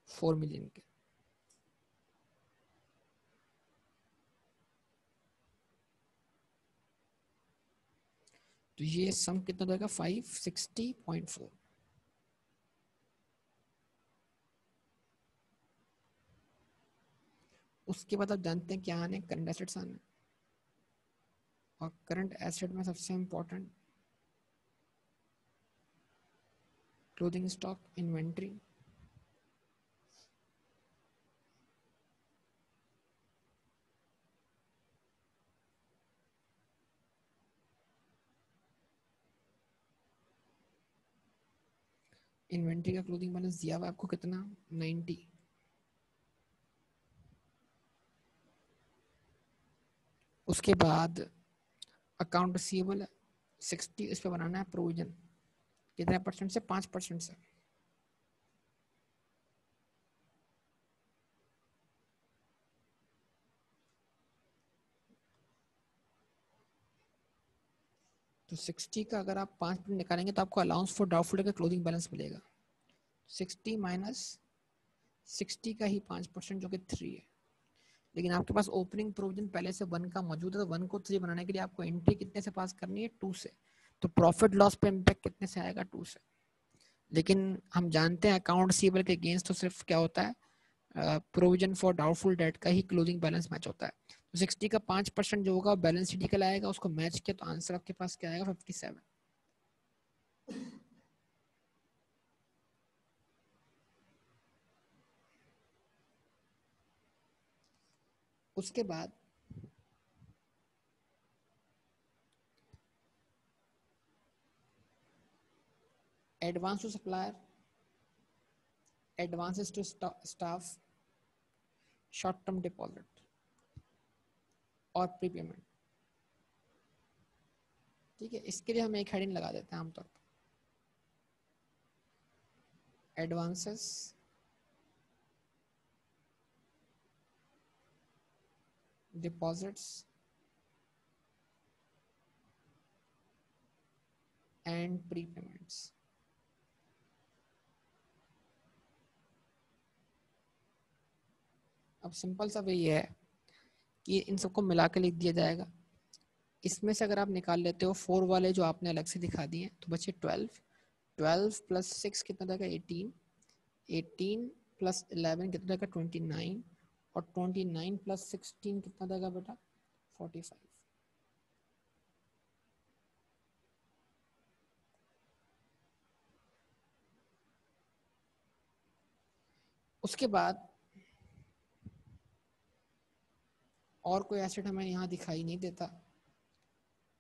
4 मिलियन के। तो ये सम कितना देगा 560.4। उसके बाद आप जानते हैं क्या आने, करंट एसेट्स आने, और करंट एसेट में सबसे important clothing stock, inventory. Inventory का क्लोथिंग बैलेंस दिया हुआ आपको कितना 90। उसके बाद अकाउंट रिसीवेबल 60, इस पे बनाना है प्रोविजन, कितने परसेंट से, 5% से। तो 60 का अगर आप 5% निकालेंगे तो आपको अलाउंस फॉर डाउटफुल का क्लोजिंग बैलेंस मिलेगा, 60 माइनस 60 का ही 5% जो कि 3 है। लेकिन आपके पास ओपनिंग प्रोविजन पहले से 1 का मौजूद है, तो 1 को 3 बनाने के लिए आपको एंट्री कितने से पास करनी है, 2 से। तो प्रॉफिट लॉस पे इम्पैक्ट कितने से आएगा, 2 से। लेकिन हम जानते हैं अकाउंट रिसीवेबल के अगेंस्ट तो सिर्फ क्या होता है, प्रोविजन फॉर डाउटफुल डेट का ही क्लोजिंग बैलेंस मैच होता है। तो 60 का 5% जो होगा बैलेंस शीट निकल आएगा, उसको मैच किया तो आंसर आपके पास क्या आएगा 57। उसके बाद advance to supplier, advances to staff, short term deposit और प्रीपेमेंट। ठीक है, इसके लिए हम एक हेडिंग लगा देते हैं आमतौर पर, एडवांसेस डिपॉजिट्स एंड प्रीपेमेंट्स। अब सिंपल सा वही है कि इन सबको मिला के लिख दिया जाएगा। इसमें से अगर आप निकाल लेते हो 4 वाले जो आपने अलग से दिखा दिए तो बचे 12, 12 प्लस 6 कितना देगा 18, 18 प्लस 11 कितना देगा 29, और 29 प्लस 16 कितना देगा बेटा 45। उसके बाद और कोई एसेट हमें यहाँ दिखाई नहीं देता,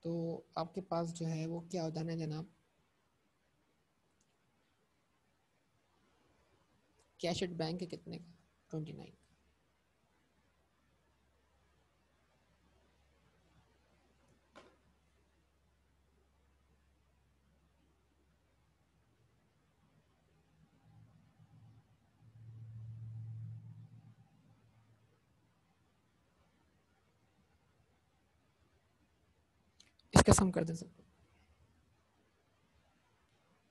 तो आपके पास जो है वो क्या होता है जनाब, कैश एट बैंक है कितने का, 29। इसका सम कर दे सकते,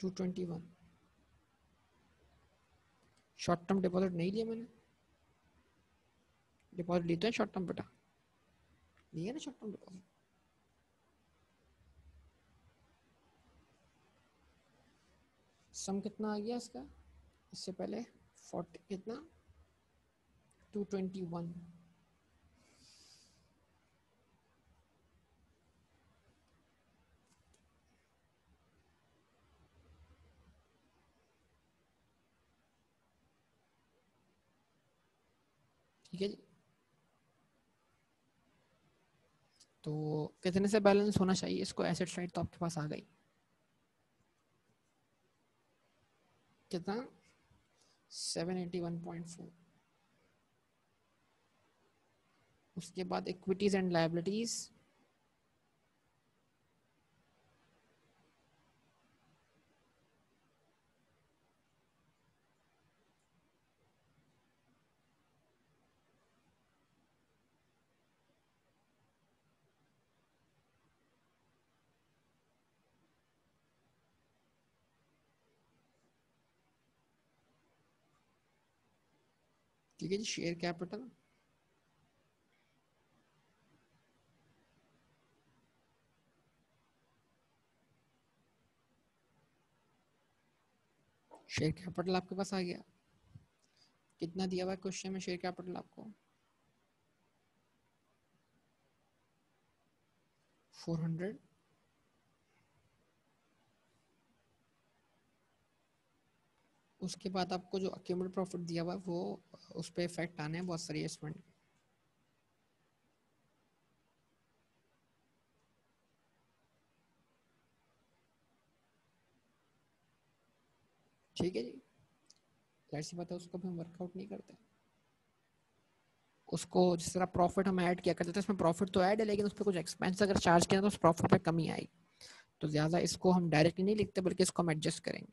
221। शॉर्ट टर्म डिपॉजिट नहीं लिया मैंने, डिपॉजिट लेते हैं शॉर्ट टर्म बेटा, लिया ना शॉर्ट टर्म डिपॉजिट। सम कितना आ गया इसका, इससे पहले 40 कितना, 221। ठीक है जी, तो कितने से बैलेंस होना चाहिए इसको, एसेट साइड तो आपके पास आ गई, कितना, 781.4। उसके बाद इक्विटीज एंड लायबिलिटीज, ठीक है जी, शेयर कैपिटल, शेयर कैपिटल आपके पास आ गया, कितना दिया हुआ है क्वेश्चन में शेयर कैपिटल आपको, 400। उसके बाद आपको जो अक्यूमुलेटेड प्रॉफिट दिया हुआ है वो, उस पर इफेक्ट आने हैं बहुत सारी इन्वेस्टमेंट। ठीक है जी, जाहिर सी बात है उसको भी हम वर्कआउट नहीं करते, उसको जिस तरह प्रॉफिट हम ऐड किया करते थे उसमें प्रॉफिट तो ऐड है, लेकिन उस पर कुछ एक्सपेंस अगर चार्ज किया तो उस प्रॉफिट पे कमी आएगी, तो ज़्यादा इसको हम डायरेक्टली नहीं लिखते बल्कि इसको हम एडजस्ट करेंगे।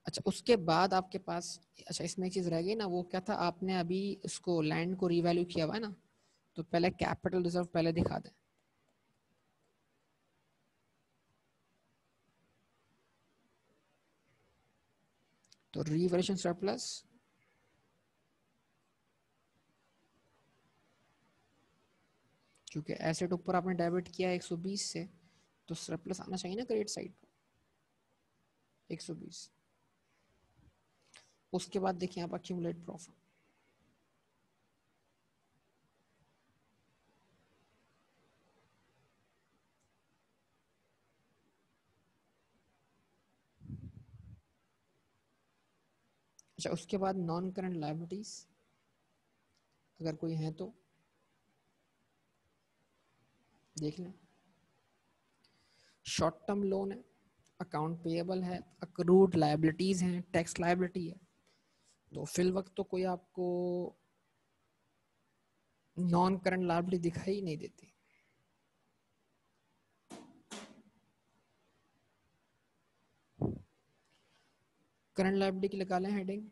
अच्छा उसके बाद आपके पास, अच्छा इसमें एक चीज़ रह गई ना, वो क्या था, आपने अभी उसको लैंड को रीवैल्यू किया हुआ है ना, तो पहले कैपिटल रिजर्व पहले दिखा दें, तो रीवैल्यूएशन सरप्लस, क्योंकि एसेट ऊपर आपने डेबिट किया 120 से, तो सरप्लस आना चाहिए ना क्रेडिट साइड पर, 120। उसके बाद देखिए आप अक्यूमुलेट प्रॉफिट, अच्छा उसके बाद नॉन करंट लायबिलिटीज अगर कोई है तो देख लें, शॉर्ट टर्म लोन है, अकाउंट पेएबल है, अक्रूड लायबिलिटीज हैं, टैक्स लायबिलिटी है, तो फिल वक्त तो कोई आपको नॉन करंट लायबिलिटी दिखाई नहीं देती। करंट लायबिलिटी की लगा लें हेडिंग,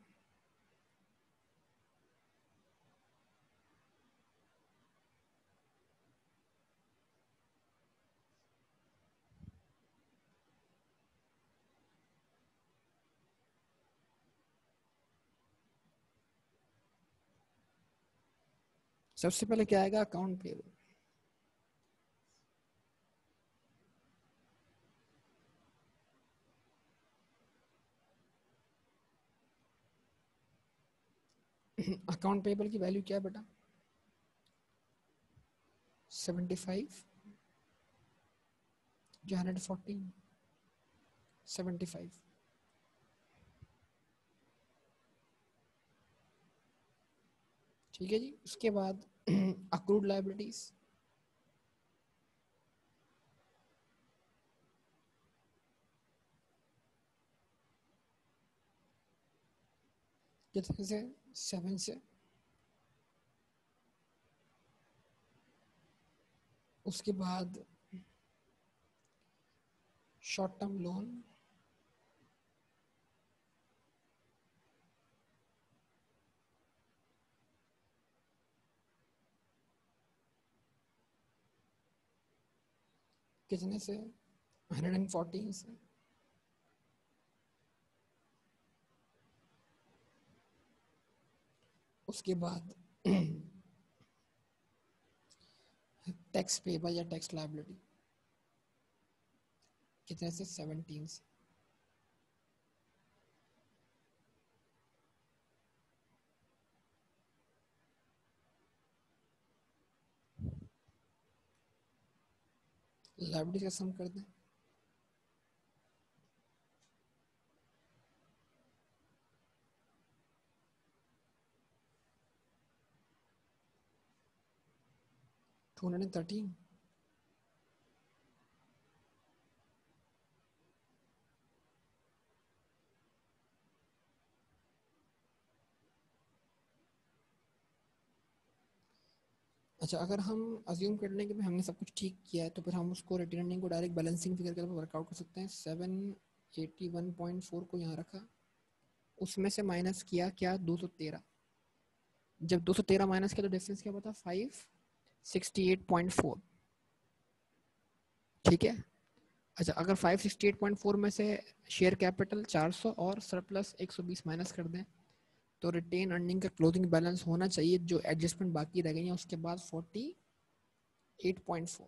सबसे पहले क्या आएगा, अकाउंट पेएबल, अकाउंट पेएबल की वैल्यू क्या है बेटा, 75 या 114, 75। ठीक है जी, उसके बाद अक्रूड लायबिलिटीज, कितने से 7 से। उसके बाद शॉर्ट टर्म लोन कितने से 114 से। उसके बाद टैक्स पेबल या टैक्स लायबिलिटी कितने से 17 से। लायबिलिटी का सम कर दें। टू 213। अच्छा, अगर हम अज्यूम कर लें कि हमने सब कुछ ठीक किया है तो फिर हम उसको रिटर्न अर्निंग को डायरेक्ट बैलेंसिंग फिगर के तौर पर वर्कआउट कर सकते हैं। 781.4 को यहाँ रखा, उसमें से माइनस किया क्या 213। जब 213 माइनस किया तो डिफरेंस क्या बता 568.4। ठीक है। अच्छा, अगर 568.4 में से शेयर कैपिटल 400 और सरप्लस 120 माइनस कर दें तो रिटेन अर्निंग का क्लोजिंग बैलेंस होना चाहिए जो एडजस्टमेंट बाकी रह गई है उसके बाद 48.4।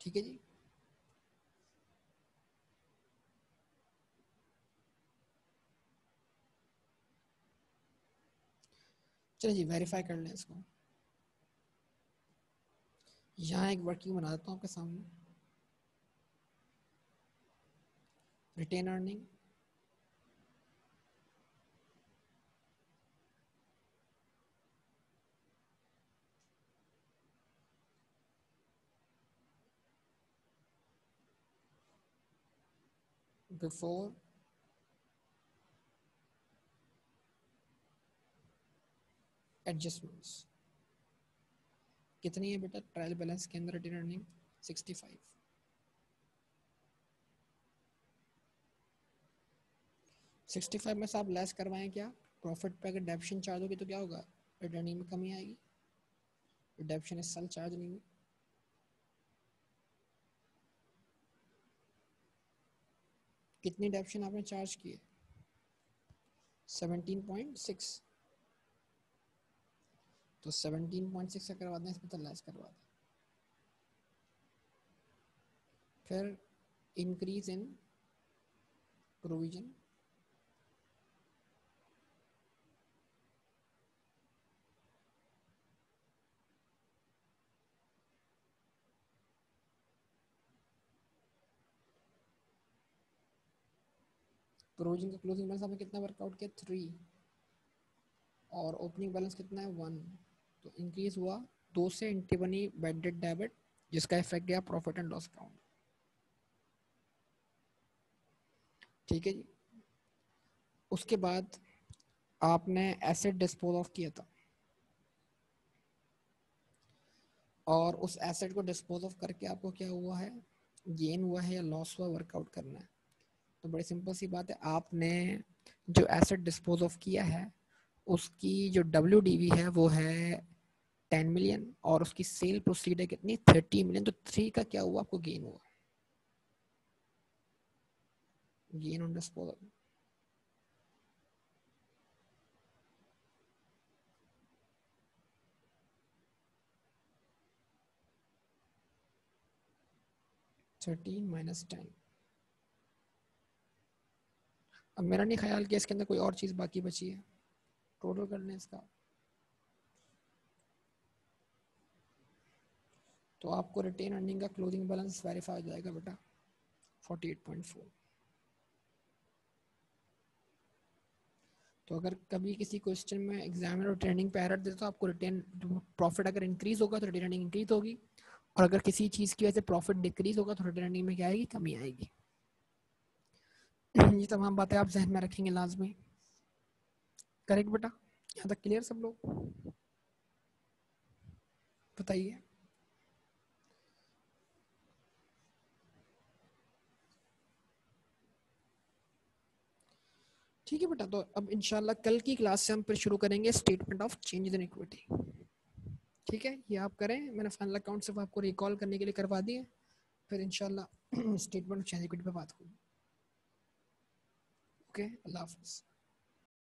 ठीक है जी। चलिए जी वेरीफाई कर लें इसको। यहाँ एक वर्किंग बना देता हूँ आपके सामने। रिटेन अर्निंग बिफोर एडजस्टमेंट्स कितनी है बेटा ट्रायल बैलेंस के अंदर रिटेन अर्निंग 65। 65 में से आप लेस करवाएं क्या प्रॉफिट पे, अगर डेप्शन चार्ज होगी तो क्या होगा रिटर्निंग में कमी आएगी। डेप्शन इस साल चार्ज नहीं हुई। कितनी डेप्शन आपने चार्ज की है 17.6। तो 17.6 से करवा दें, इसमें तो लेस करवा दें। फिर इंक्रीज इन प्रोविजन प्रोविजन का क्लोजिंग बैलेंस आपने कितना वर्कआउट किया 3 और ओपनिंग बैलेंस कितना है 1। तो इंक्रीज हुआ 2 से इंटी बनी बैड डेट डेबिट जिसका इफेक्ट गया प्रॉफिट एंड लॉस अकाउंट। ठीक है जी। उसके बाद आपने एसेट डिस्पोज ऑफ किया था और उस एसेट को डिस्पोज ऑफ करके आपको क्या हुआ है गेन हुआ है या लॉस हुआ वर्कआउट करना है। तो बड़ी सिंपल सी बात है, आपने जो एसेट डिस्पोज ऑफ किया है उसकी जो WDV है वो है 10 मिलियन और उसकी सेल प्रोसीड है कितनी 30 मिलियन। तो 3 का क्या हुआ आपको गेन हुआ, गेन ऑन डिस्पोजल। -13 अब मेरा नहीं ख्याल कि इसके अंदर कोई और चीज बाकी बची है। टोटल कर लें इसका तो आपको रिटेन अर्निंग का क्लोजिंग बैलेंस वेरीफाई हो जाएगा बेटा 48.4। तो अगर कभी किसी क्वेश्चन में एग्जामिनर ट्रेनिंग पे एरर दे तो आपको रिटेन प्रॉफिट अगर इंक्रीज होगा तो रिटेन अर्निंग इंक्रीज होगी और अगर किसी चीज की वजह से प्रॉफिट डिक्रीज होगा तो रिटेन अर्निंग में क्या आएगी कमी आएगी। ये तमाम बातें आप जहन में रखेंगे लाजमी। करेक्ट बेटा, यहाँ तक क्लियर सब लोग? बताइए। ठीक है बेटा, तो अब इंशाल्लाह कल की क्लास से हम फिर शुरू करेंगे statement of change in equity. ठीक है, ये आप करें, मैंने फाइनल अकाउंट सिर्फ आपको रिकॉल करने के लिए करवा दिए, फिर इंशाल्लाह स्टेटमेंट ऑफ चेंज इक्विटी पे बात होगी। ओके, अल्लाह हाफिज़।